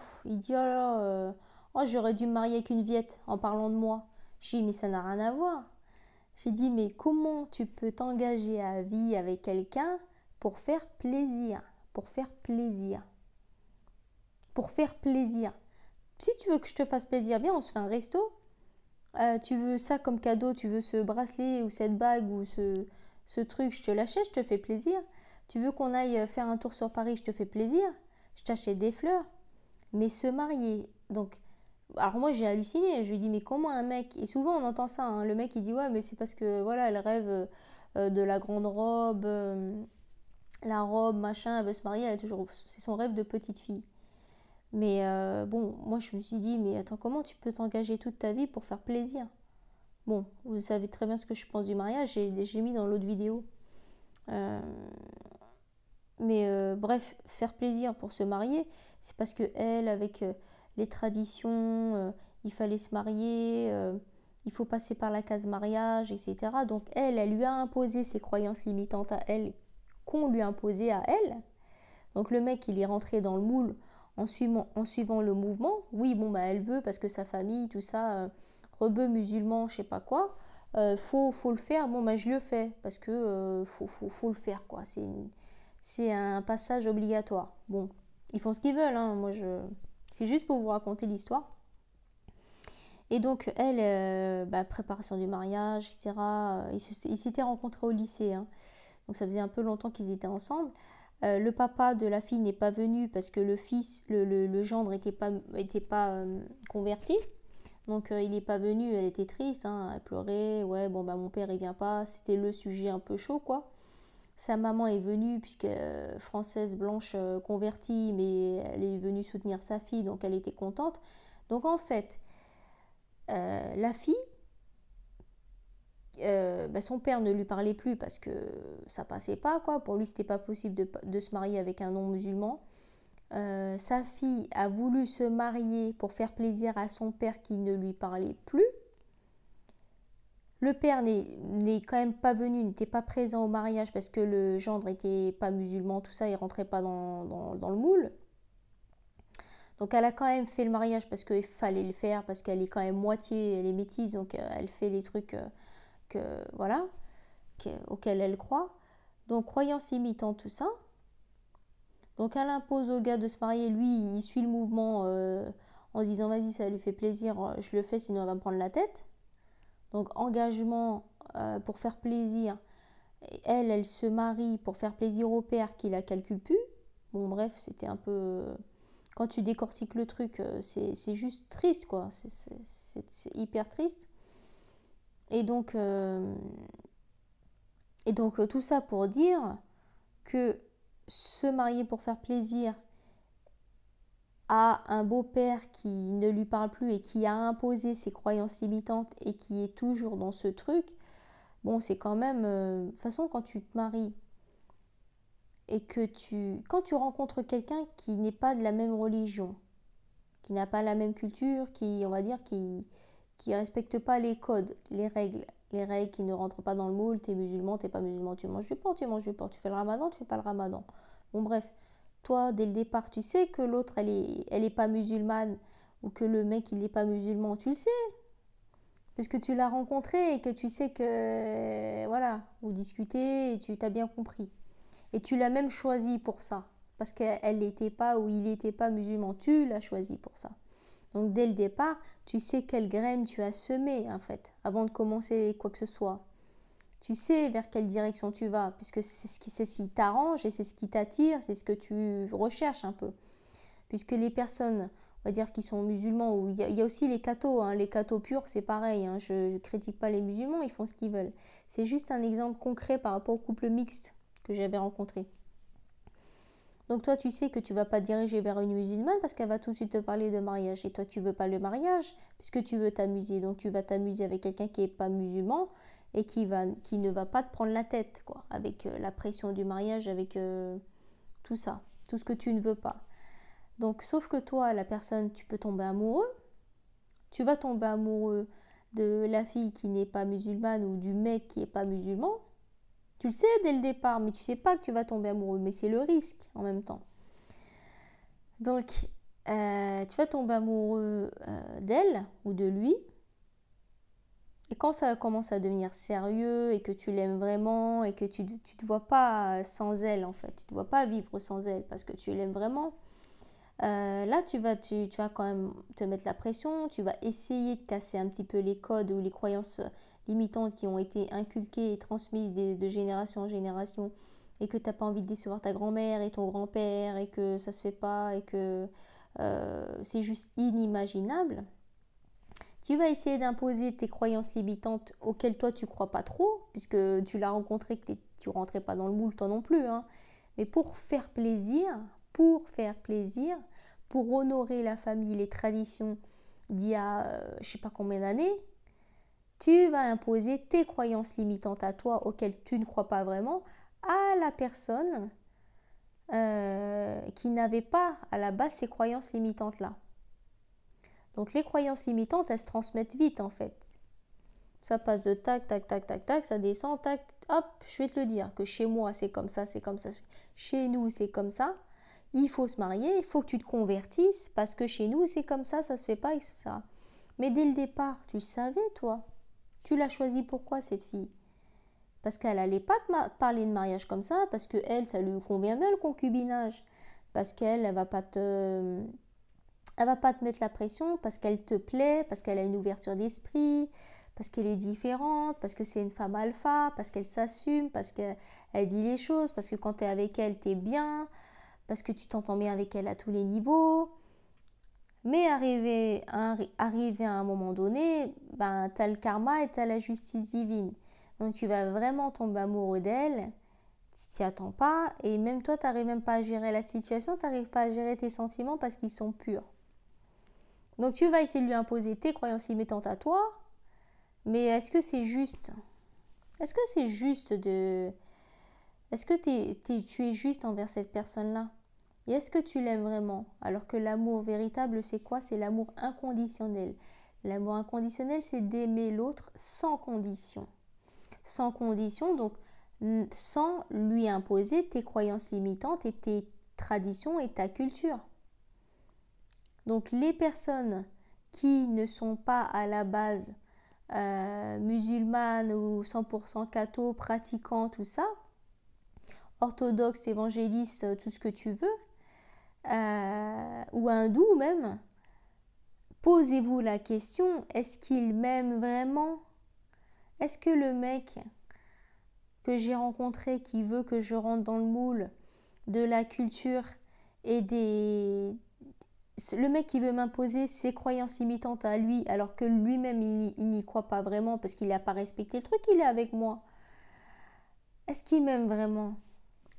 oh, j'aurais dû me marier avec une Viette en parlant de moi. Je dis, mais ça n'a rien à voir. J'ai dit, mais comment tu peux t'engager à vie avec quelqu'un pour faire plaisir? Pour faire plaisir. Pour faire plaisir. Si tu veux que je te fasse plaisir, bien, on se fait un resto. Tu veux ça comme cadeau, tu veux ce bracelet ou cette bague ou ce truc, je te l'achète, je te fais plaisir. Tu veux qu'on aille faire un tour sur Paris, je te fais plaisir. je t'achète des fleurs, mais se marier. Donc, alors moi j'ai halluciné, je lui dis mais comment un mec, et souvent on entend ça, hein, le mec il dit ouais mais c'est parce que voilà elle rêve de la grande robe, la robe machin, elle veut se marier, elle a toujours, c'est son rêve de petite fille. Mais bon, moi je me suis dit mais attends comment tu peux t'engager toute ta vie pour faire plaisir? Bon, vous savez très bien ce que je pense du mariage, j'ai mis dans l'autre vidéo. Euh, mais bref, faire plaisir pour se marier, c'est parce que elle, avec les traditions, il fallait se marier, il faut passer par la case mariage, etc. Donc elle lui a imposé ses croyances limitantes à elle, qu'on lui a imposé à elle. Donc le mec, il est rentré dans le moule en suivant le mouvement. Oui, bon, bah elle veut parce que sa famille, tout ça, rebeu musulman, je sais pas quoi. Faut le faire, bon, bah je le fais parce que faut le faire, quoi. C'est un passage obligatoire. Bon, ils font ce qu'ils veulent, hein. C'est juste pour vous raconter l'histoire. Et donc, elle, préparation du mariage, etc. Ils s'étaient rencontrés au lycée, hein. Donc, ça faisait un peu longtemps qu'ils étaient ensemble. Le papa de la fille n'est pas venu parce que le fils, le gendre n'était pas converti. Donc, il n'est pas venu, elle était triste, hein, elle pleurait. Ouais, bon, bah, mon père, il vient pas. C'était le sujet un peu chaud, quoi. Sa maman est venue, puisque française blanche convertie, mais elle est venue soutenir sa fille, donc elle était contente. Donc en fait, la fille, son père ne lui parlait plus parce que ça passait pas, quoi. Pour lui, c'était pas possible de se marier avec un non-musulman. Sa fille a voulu se marier pour faire plaisir à son père qui ne lui parlait plus. Le père n'est quand même pas venu, n'était pas présent au mariage parce que le gendre n'était pas musulman, tout ça, il rentrait pas dans le moule. Donc elle a quand même fait le mariage parce qu'il fallait le faire, parce qu'elle est quand même moitié, elle est métisse, donc elle fait les trucs voilà, auxquels elle croit. Donc croyance imitant tout ça. Donc elle impose au gars de se marier, lui il suit le mouvement en se disant vas-y ça lui fait plaisir, je le fais sinon elle va me prendre la tête. Donc engagement pour faire plaisir. Elle se marie pour faire plaisir au père qui la calcule plus. Bon bref, c'était un peu... Quand tu décortiques le truc, c'est juste triste, quoi. C'est hyper triste. Et donc tout ça pour dire que se marier pour faire plaisir à un beau-père qui ne lui parle plus et qui a imposé ses croyances limitantes et qui est toujours dans ce truc, bon, c'est quand même... De toute façon, quand tu te maries et que quand tu rencontres quelqu'un qui n'est pas de la même religion, qui n'a pas la même culture, qui, on va dire, qui respecte pas les codes, les règles qui ne rentrent pas dans le moule, t'es musulman, t'es pas musulman, tu manges du porc, tu manges du porc, tu fais le ramadan, tu fais pas le ramadan. Bon, bref, toi, dès le départ, tu sais que l'autre, elle est pas musulmane, ou que le mec, il n'est pas musulman, tu le sais, puisque tu l'as rencontré et que tu sais que, voilà, vous discutez et tu t'as bien compris. Et tu l'as même choisi pour ça, parce qu'elle n'était pas ou il n'était pas musulman, tu l'as choisi pour ça. Donc dès le départ, tu sais quelle graine tu as semée en fait, avant de commencer quoi que ce soit. Tu sais vers quelle direction tu vas, puisque c'est ce qui t'arrange et c'est ce qui t'attire, c'est ce que tu recherches un peu. Puisque les personnes, on va dire, qui sont musulmans, ou il y a aussi les cathos, hein, les cathos purs, c'est pareil, hein, je ne critique pas les musulmans, ils font ce qu'ils veulent. C'est juste un exemple concret par rapport au couple mixte que j'avais rencontré. Donc toi, tu sais que tu vas pas te diriger vers une musulmane parce qu'elle va tout de suite te parler de mariage. Et toi, tu veux pas le mariage puisque tu veux t'amuser. Donc tu vas t'amuser avec quelqu'un qui est pas musulman et qui ne va pas te prendre la tête, quoi, avec la pression du mariage, avec tout ça, tout ce que tu ne veux pas. Donc, sauf que toi, la personne, tu peux tomber amoureux. Tu vas tomber amoureux de la fille qui n'est pas musulmane ou du mec qui est pas musulman. Tu le sais dès le départ, mais tu sais pas que tu vas tomber amoureux, mais c'est le risque en même temps. Donc, tu vas tomber amoureux d'elle ou de lui. Et quand ça commence à devenir sérieux et que tu l'aimes vraiment et que tu te vois pas sans elle en fait, tu te vois pas vivre sans elle parce que tu l'aimes vraiment, là tu vas quand même te mettre la pression, tu vas essayer de casser un petit peu les codes ou les croyances limitantes qui ont été inculquées et transmises de génération en génération et que tu n'as pas envie de décevoir ta grand-mère et ton grand-père et que ça se fait pas et que c'est juste inimaginable, tu vas essayer d'imposer tes croyances limitantes auxquelles toi tu crois pas trop, puisque tu l'as rencontré que tu rentrais pas dans le moule toi non plus, hein. Mais pour faire plaisir, pour honorer la famille, les traditions d'il y a je sais pas combien d'années, tu vas imposer tes croyances limitantes à toi auxquelles tu ne crois pas vraiment à la personne qui n'avait pas à la base ces croyances limitantes-là. Donc les croyances limitantes, elles se transmettent vite en fait. Ça passe de tac, tac, tac, tac, tac, ça descend, tac, hop, je vais te le dire, que chez moi c'est comme ça, chez nous c'est comme ça, il faut se marier, il faut que tu te convertisses, parce que chez nous c'est comme ça se fait pas, etc. Mais dès le départ, tu savais toi, tu l'as choisi pourquoi cette fille? Parce qu'elle n'allait pas te parler de mariage comme ça, parce que elle, ça lui convient bien le concubinage, parce qu'elle, elle va pas te mettre la pression, parce qu'elle te plaît, parce qu'elle a une ouverture d'esprit, parce qu'elle est différente, parce que c'est une femme alpha, parce qu'elle s'assume, parce qu'elle dit les choses, parce que quand tu es avec elle, tu es bien, parce que tu t'entends bien avec elle à tous les niveaux. Mais arrivé à un moment donné, ben, tu as le karma et tu as la justice divine. Donc tu vas vraiment tomber amoureux d'elle, tu t'y attends pas, et même toi, tu n'arrives même pas à gérer la situation, tu n'arrives pas à gérer tes sentiments parce qu'ils sont purs. Donc tu vas essayer de lui imposer tes croyances limitantes à toi, mais est-ce que c'est juste? Est-ce que c'est juste de... Est-ce que tu es juste envers cette personne-là? Et est-ce que tu l'aimes vraiment? Alors que l'amour véritable, c'est quoi? C'est l'amour inconditionnel. L'amour inconditionnel, c'est d'aimer l'autre sans condition. Sans condition, donc sans lui imposer tes croyances limitantes et tes traditions et ta culture. Donc les personnes qui ne sont pas à la base musulmanes ou 100% catho, pratiquants, tout ça, orthodoxes, évangélistes, tout ce que tu veux, ou hindous même, posez-vous la question, est-ce qu'il m'aime vraiment? Est-ce que le mec que j'ai rencontré qui veut que je rentre dans le moule de la culture et des... Le mec qui veut m'imposer ses croyances limitantes à lui alors que lui-même il n'y croit pas vraiment parce qu'il n'a pas respecté le truc, il est avec moi. Est-ce qu'il m'aime vraiment?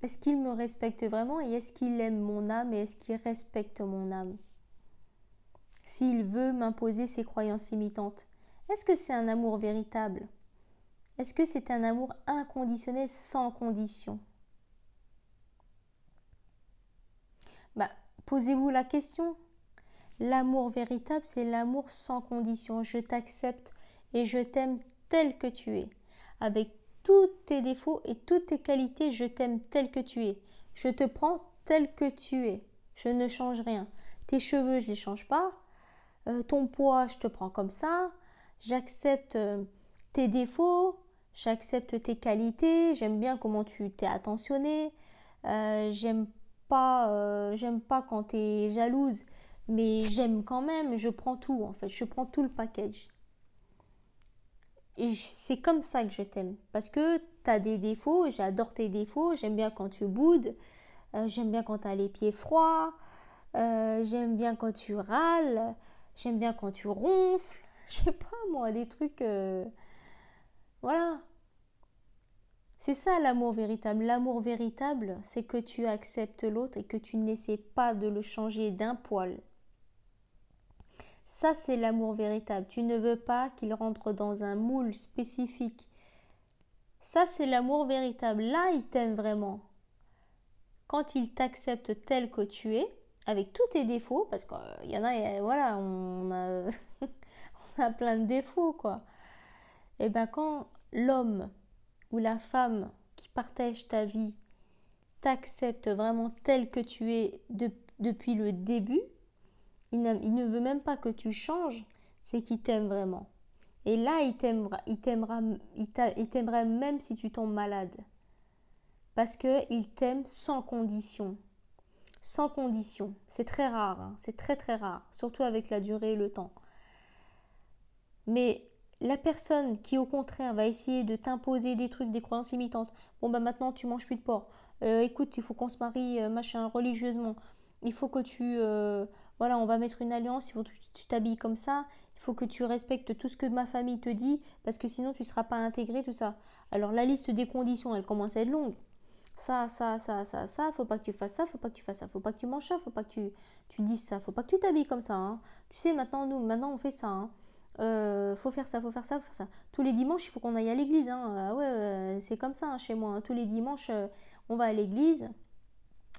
Est-ce qu'il me respecte vraiment et est-ce qu'il aime mon âme et est-ce qu'il respecte mon âme? S'il veut m'imposer ses croyances limitantes, est-ce que c'est un amour véritable? Est-ce que c'est un amour inconditionnel sans condition? Posez-vous la question. L'amour véritable, c'est l'amour sans condition. Je t'accepte et je t'aime tel que tu es. Avec tous tes défauts et toutes tes qualités, je t'aime tel que tu es. Je te prends tel que tu es. Je ne change rien. Tes cheveux, je ne les change pas. Ton poids, je te prends comme ça. J'accepte tes défauts. J'accepte tes qualités. J'aime bien comment tu t'es attentionné. J'aime pas quand tu es jalouse. Mais j'aime quand même, je prends tout en fait, je prends tout le package. Et c'est comme ça que je t'aime. Parce que tu as des défauts, j'adore tes défauts, j'aime bien quand tu boudes, j'aime bien quand tu as les pieds froids, j'aime bien quand tu râles, j'aime bien quand tu ronfles, je sais pas moi, des trucs... Voilà. C'est ça l'amour véritable. L'amour véritable, c'est que tu acceptes l'autre et que tu n'essaies pas de le changer d'un poil. Ça, c'est l'amour véritable. Tu ne veux pas qu'il rentre dans un moule spécifique. Ça, c'est l'amour véritable. Là, il t'aime vraiment. Quand il t'accepte tel que tu es, avec tous tes défauts, parce qu'il y en a, voilà, on a, on a plein de défauts, quoi. Et bien, quand l'homme ou la femme qui partage ta vie t'accepte vraiment tel que tu es depuis le début, il ne veut même pas que tu changes, c'est qu'il t'aime vraiment. Et là, il t'aimera même si tu tombes malade. Parce qu'il t'aime sans condition. Sans condition. C'est très rare, hein. C'est très très rare. Surtout avec la durée et le temps. Mais la personne qui au contraire va essayer de t'imposer des trucs, des croyances limitantes. Bon maintenant tu manges plus de porc. écoute, il faut qu'on se marie, machin, religieusement. Il faut que voilà, on va mettre une alliance, il faut que tu t'habilles comme ça. Il faut que tu respectes tout ce que ma famille te dit, parce que sinon tu ne seras pas intégré, tout ça. Alors la liste des conditions, elle commence à être longue. Ça, faut pas que tu fasses ça, faut pas que tu fasses ça, faut pas que tu manges ça, faut pas que tu dises ça, faut pas que tu t'habilles comme ça, hein. Tu sais, maintenant on fait ça, hein. Faut faire ça, faut faire ça, faut faire ça. Tous les dimanches, il faut qu'on aille à l'église, hein. Ah ouais, c'est comme ça, hein, chez moi, hein. Tous les dimanches, on va à l'église.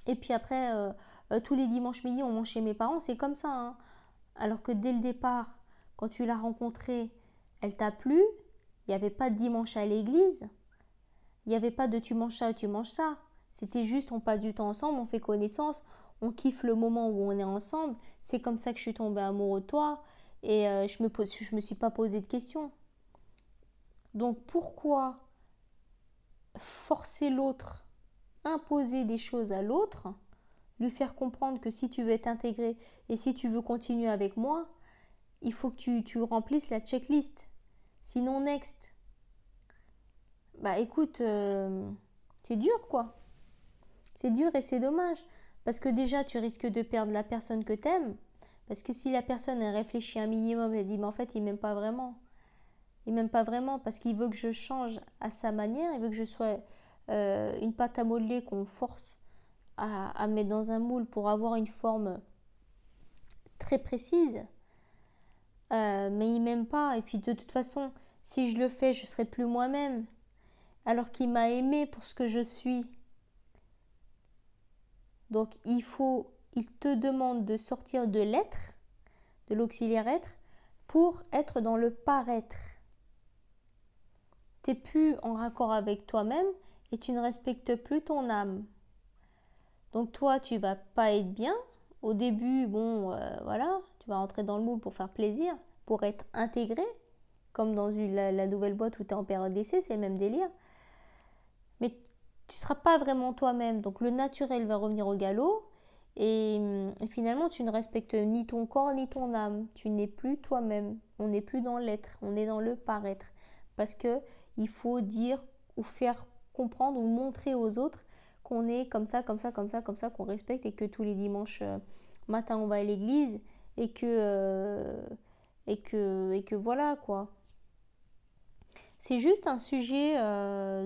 Et puis après, tous les dimanches midi, on mange chez mes parents, c'est comme ça, hein. Alors que dès le départ, quand tu l'as rencontrée, elle t'a plu, il n'y avait pas de dimanche à l'église. Il n'y avait pas de tu manges ça ou tu manges ça. C'était juste on passe du temps ensemble, on fait connaissance, on kiffe le moment où on est ensemble. C'est comme ça que je suis tombée amoureuse de toi et je me suis pas posé de questions. Donc pourquoi forcer l'autre, imposer des choses à l'autre, lui faire comprendre que si tu veux être intégré et si tu veux continuer avec moi, il faut que tu remplisses la checklist. Sinon, next. Bah écoute, c'est dur quoi. C'est dur et c'est dommage. Parce que déjà, tu risques de perdre la personne que t'aimes. Parce que si la personne elle réfléchit un minimum et dit mais en fait il m'aime pas vraiment. Il m'aime pas vraiment parce qu'il veut que je change à sa manière. Il veut que je sois une pâte à modeler qu'on force à mettre dans un moule pour avoir une forme très précise. Mais il m'aime pas. Et puis de toute façon, si je le fais, je serai plus moi-même. Alors qu'il m'a aimé pour ce que je suis. Donc il te demande de sortir de l'être, de l'auxiliaire être, pour être dans le paraître. Tu n'es plus en raccord avec toi-même et tu ne respectes plus ton âme. Donc toi, tu vas pas être bien. Au début, bon, voilà, tu vas rentrer dans le moule pour faire plaisir, pour être intégré, comme dans la nouvelle boîte où tu es en période d'essai, c'est le même délire. Mais tu ne seras pas vraiment toi-même. Donc le naturel va revenir au galop. Et finalement, tu ne respectes ni ton corps ni ton âme. Tu n'es plus toi-même. On n'est plus dans l'être, on est dans le paraître. Parce que il faut dire ou faire comprendre ou montrer aux autres qu'on est comme ça, comme ça, comme ça, comme ça, qu'on respecte et que tous les dimanches matin on va à l'église et que voilà quoi. C'est juste un sujet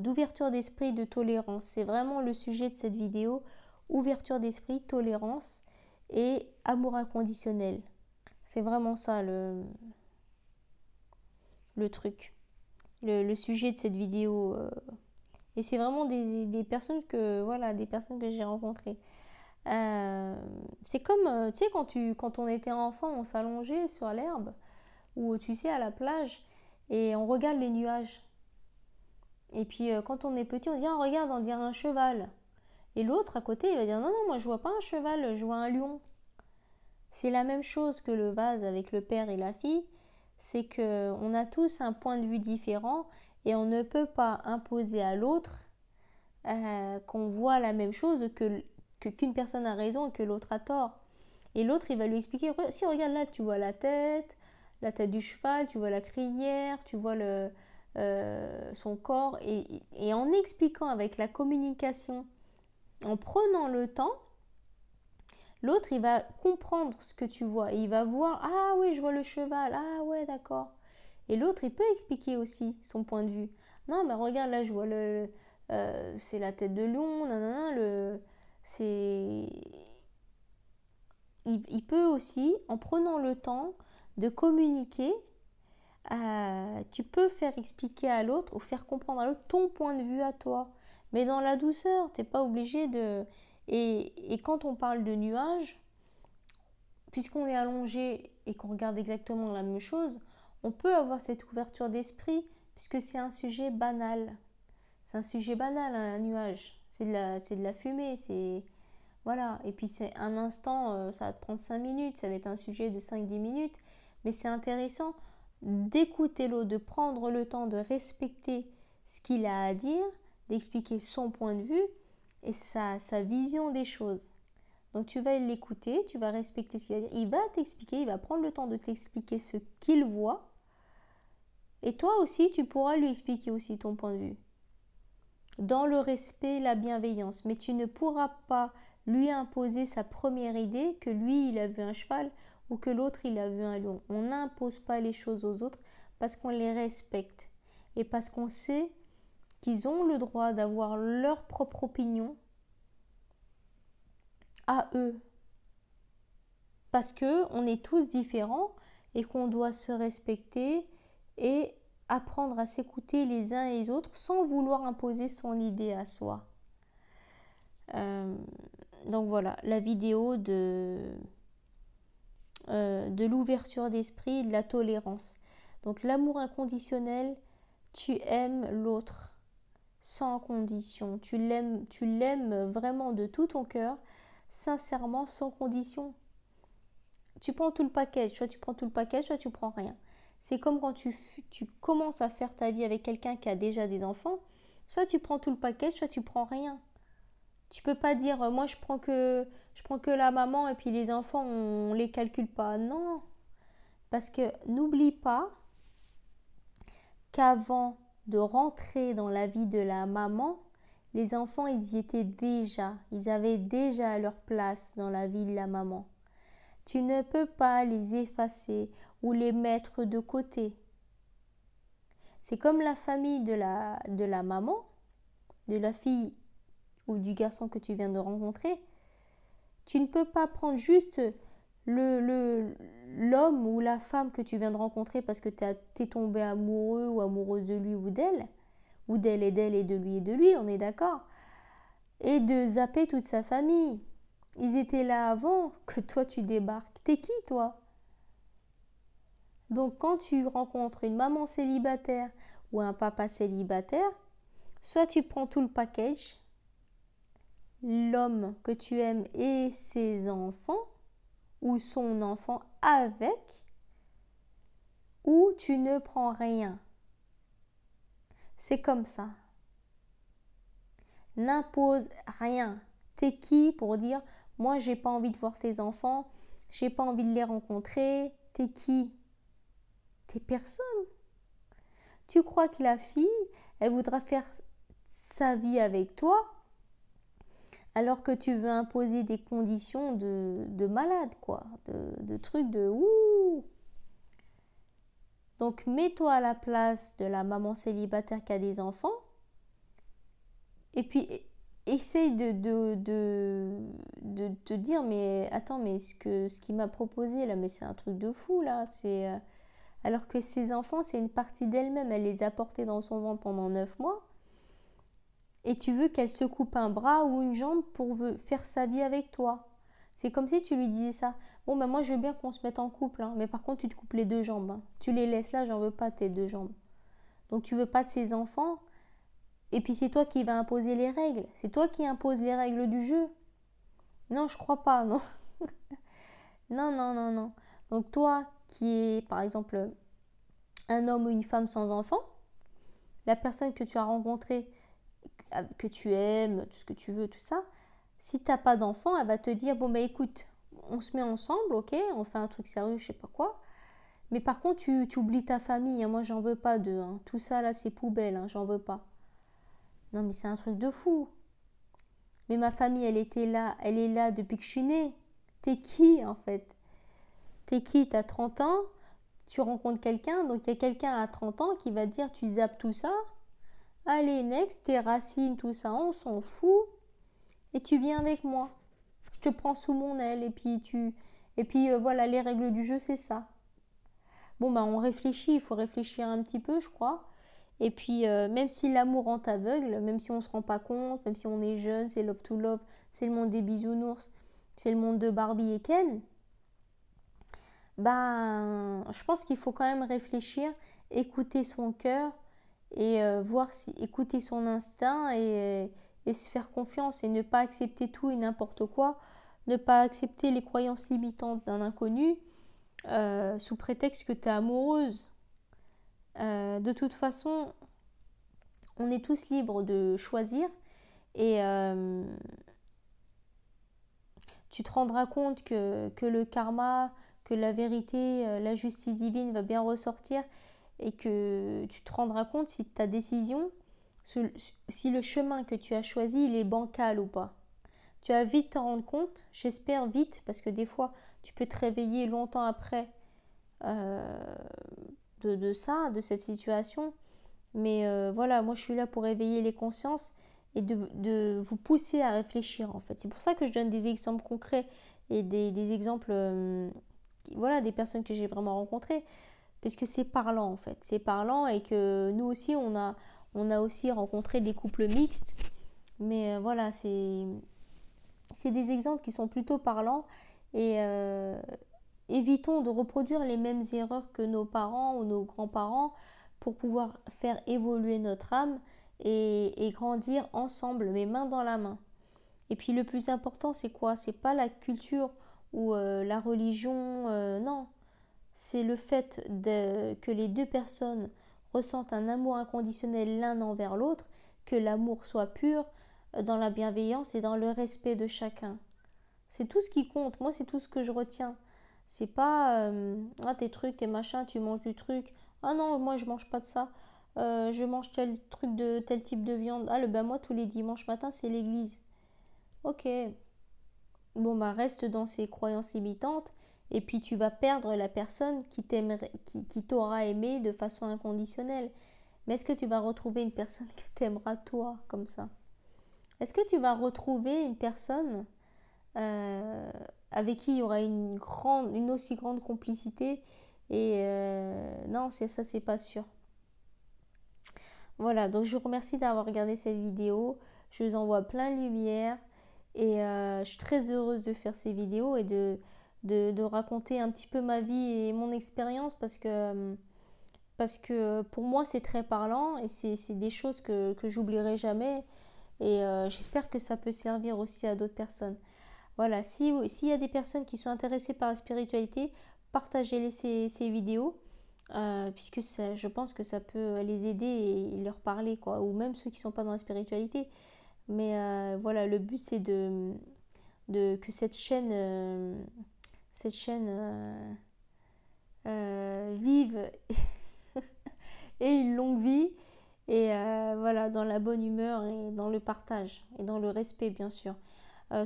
d'ouverture d'esprit, de tolérance. C'est vraiment le sujet de cette vidéo. Ouverture d'esprit, tolérance et amour inconditionnel. C'est vraiment ça le truc. Le sujet de cette vidéo. Et c'est vraiment des personnes des personnes que j'ai rencontrées. C'est comme, tu sais, quand on était enfant, on s'allongeait sur l'herbe ou tu sais, à la plage et on regarde les nuages. Et puis quand on est petit, on dit, ah, regarde, on dirait un cheval. Et l'autre à côté, il va dire, non, non, moi je vois pas un cheval, je vois un lion. C'est la même chose que le vase avec le père et la fille, c'est qu'on a tous un point de vue différent et on ne peut pas imposer à l'autre qu'on voit la même chose qu'une personne a raison et que l'autre a tort. Et l'autre, il va lui expliquer, si regarde là, tu vois la tête du cheval, tu vois la crinière, tu vois son corps. Et en expliquant avec la communication, en prenant le temps, l'autre, il va comprendre ce que tu vois. Et il va voir, ah oui, je vois le cheval, ah ouais, d'accord. Et l'autre, il peut expliquer aussi son point de vue. Non, mais regarde, là, je vois c'est la tête de lion, nanana, il peut aussi, en prenant le temps de communiquer, tu peux faire expliquer à l'autre ou faire comprendre à l'autre ton point de vue à toi. Mais dans la douceur, tu n'es pas obligé de... Et quand on parle de nuages, puisqu'on est allongé et qu'on regarde exactement la même chose, on peut avoir cette ouverture d'esprit puisque c'est un sujet banal. C'est un sujet banal, un nuage. C'est de la fumée, c'est... Voilà. Et puis c'est un instant, ça va te prendre 5 minutes, ça va être un sujet de 5-10 minutes. Mais c'est intéressant d'écouter l'autre, de prendre le temps de respecter ce qu'il a à dire, d'expliquer son point de vue et sa vision des choses. Donc tu vas l'écouter, tu vas respecter ce qu'il va dire. Il va t'expliquer, il va prendre le temps de t'expliquer ce qu'il voit. Et toi aussi, tu pourras lui expliquer aussi ton point de vue. dans le respect, la bienveillance. Mais tu ne pourras pas lui imposer sa première idée, que lui, il a vu un cheval ou que l'autre, il a vu un lion. On n'impose pas les choses aux autres parce qu'on les respecte et parce qu'on sait qu'ils ont le droit d'avoir leur propre opinion à eux. Parce qu'on est tous différents et qu'on doit se respecter et apprendre à s'écouter les uns et les autres sans vouloir imposer son idée à soi. Donc voilà, la vidéo de l'ouverture d'esprit et de la tolérance. Donc l'amour inconditionnel, tu aimes l'autre sans condition. Tu l'aimes vraiment de tout ton cœur, sincèrement, sans condition. Tu prends tout le package, soit tu prends tout le package, soit tu prends rien. C'est comme quand tu commences à faire ta vie avec quelqu'un qui a déjà des enfants, soit tu prends tout le package, soit tu prends rien. Tu peux pas dire moi je prends que la maman et puis les enfants on les calcule pas. Non. Parce que n'oublie pas qu'avant de rentrer dans la vie de la maman, les enfants ils y étaient déjà, ils avaient déjà leur place dans la vie de la maman. Tu ne peux pas les effacer ou les mettre de côté. C'est comme la famille de la maman, de la fille ou du garçon que tu viens de rencontrer. Tu ne peux pas prendre juste l'homme ou la femme que tu viens de rencontrer parce que tu es tombé amoureux ou amoureuse de lui ou d'elle et d'elle et de lui, on est d'accord, et de zapper toute sa famille. Ils étaient là avant que toi tu débarques. T'es qui toi? Donc quand tu rencontres une maman célibataire ou un papa célibataire, soit tu prends tout le package, l'homme que tu aimes et ses enfants, ou son enfant avec, ou tu ne prends rien. C'est comme ça. N'impose rien. T'es qui pour dire moi j'ai pas envie de voir tes enfants, j'ai pas envie de les rencontrer. T'es qui? T'es personne. Tu crois que la fille, elle voudra faire sa vie avec toi alors que tu veux imposer des conditions de malade, quoi, de trucs de ouh. Donc mets-toi à la place de la maman célibataire qui a des enfants et puis essaye de te dire mais attends, mais ce qu'il m'a proposé là, mais c'est un truc de fou là, c'est alors que ces enfants c'est une partie d'elle-même, elle les a portés dans son ventre pendant 9 mois et tu veux qu'elle se coupe un bras ou une jambe pour faire sa vie avec toi. C'est comme si tu lui disais ça. Bon ben moi je veux bien qu'on se mette en couple, hein, mais par contre tu te coupes les 2 jambes. Hein. Tu les laisses là, j'en veux pas tes 2 jambes. Donc tu veux pas de ces enfants. Et puis c'est toi qui vas imposer les règles. C'est toi qui imposes les règles du jeu. Non, je crois pas, non. Non, non, non, non. Donc toi qui es par exemple un homme ou une femme sans enfant, la personne que tu as rencontrée, que tu aimes, tout ce que tu veux, tout ça, si t'as pas d'enfant, elle va te dire bon bah écoute, on se met ensemble, ok, on fait un truc sérieux, je sais pas quoi. Mais par contre, tu oublies ta famille, hein, moi j'en veux pas d'eux. Hein. Tout ça là, c'est poubelle, hein, j'en veux pas. Non mais c'est un truc de fou. Mais ma famille, elle était là, elle est là depuis que je suis née. T'es qui en fait? T'es qui? T'as 30 ans, tu rencontres quelqu'un, donc il y a quelqu'un à 30 ans qui va te dire tu zappes tout ça. Allez, next, tes racines, tout ça, on s'en fout. Et tu viens avec moi. Je te prends sous mon aile et puis voilà, les règles du jeu, c'est ça. Bon bah on réfléchit, il faut réfléchir un petit peu, je crois. Et puis même si l'amour rend aveugle, même si on se rend pas compte, même si on est jeune, c'est love to love, c'est le monde des bisounours, c'est le monde de Barbie et Ken. Ben je pense qu'il faut quand même réfléchir, écouter son cœur et voir si écouter son instinct et se faire confiance et ne pas accepter tout et n'importe quoi, ne pas accepter les croyances limitantes d'un inconnu sous prétexte que tu es amoureuse. De toute façon, on est tous libres de choisir et tu te rendras compte que le karma, que la vérité, la justice divine va bien ressortir et que tu te rendras compte si ta décision si le chemin que tu as choisi, il est bancal ou pas. Tu vas vite t'en rendre compte, j'espère vite, parce que des fois, tu peux te réveiller longtemps après de cette situation. Mais voilà, moi je suis là pour éveiller les consciences et de vous pousser à réfléchir en fait. C'est pour ça que je donne des exemples concrets et des exemples, voilà, des personnes que j'ai vraiment rencontrées, parce que c'est parlant en fait. C'est parlant et que nous aussi on a aussi rencontré des couples mixtes. Mais voilà, c'est des exemples qui sont plutôt parlants et évitons de reproduire les mêmes erreurs que nos parents ou nos grands-parents pour pouvoir faire évoluer notre âme et grandir ensemble, mais main dans la main. Et puis le plus important, c'est quoi? C'est pas la culture ou la religion, non. C'est le fait que les deux personnes ressentent un amour inconditionnel l'un envers l'autre, que l'amour soit pur, dans la bienveillance et dans le respect de chacun. C'est tout ce qui compte. Moi, c'est tout ce que je retiens. C'est pas ah, tes trucs, tes machins, tu manges du truc. Ah non, moi je mange pas de ça. Je mange tel truc de tel type de viande. Ah ben moi tous les dimanches matin c'est l'église. Ok. Bon bah reste dans ces croyances limitantes et puis tu vas perdre la personne qui t'aura aimé de façon inconditionnelle. Mais est-ce que tu vas retrouver une personne que t'aimeras toi comme ça? Est-ce que tu vas retrouver une personne euh, avec qui il y aura une aussi grande complicité? Et non, ça, c'est pas sûr. Voilà, donc je vous remercie d'avoir regardé cette vidéo. Je vous envoie plein de lumière et je suis très heureuse de faire ces vidéos et de raconter un petit peu ma vie et mon expérience parce que pour moi c'est très parlant et c'est des choses que j'oublierai jamais et j'espère que ça peut servir aussi à d'autres personnes. Voilà, s'il y a des personnes qui sont intéressées par la spiritualité, partagez-les ces vidéos, puisque je pense que ça peut les aider et leur parler, quoi, ou même ceux qui ne sont pas dans la spiritualité. Mais voilà, le but c'est que cette chaîne vive et une longue vie, et voilà, dans la bonne humeur et dans le partage et dans le respect, bien sûr.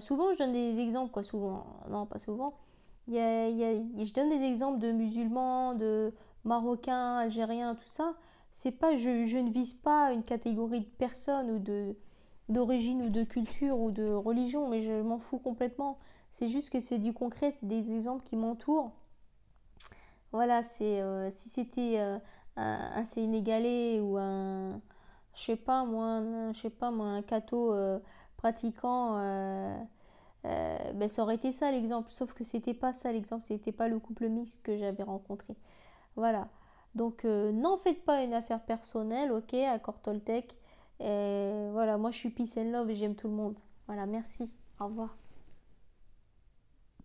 Souvent, je donne des exemples, quoi, souvent, non, pas souvent. Je donne des exemples de musulmans, de marocains, algériens, tout ça. C'est pas, je ne vise pas une catégorie de personnes ou d'origine ou de culture ou de religion, mais je m'en fous complètement. C'est juste que c'est du concret, c'est des exemples qui m'entourent. Voilà, si c'était un sénégalais ou je sais pas moi, un catho pratiquant, ben ça aurait été ça l'exemple. Sauf que c'était pas ça l'exemple, c'était pas le couple mixte que j'avais rencontré. Voilà. Donc n'en faites pas une affaire personnelle, ok, accord Toltec. Et voilà, moi je suis peace and love et j'aime tout le monde. Voilà, merci. Au revoir.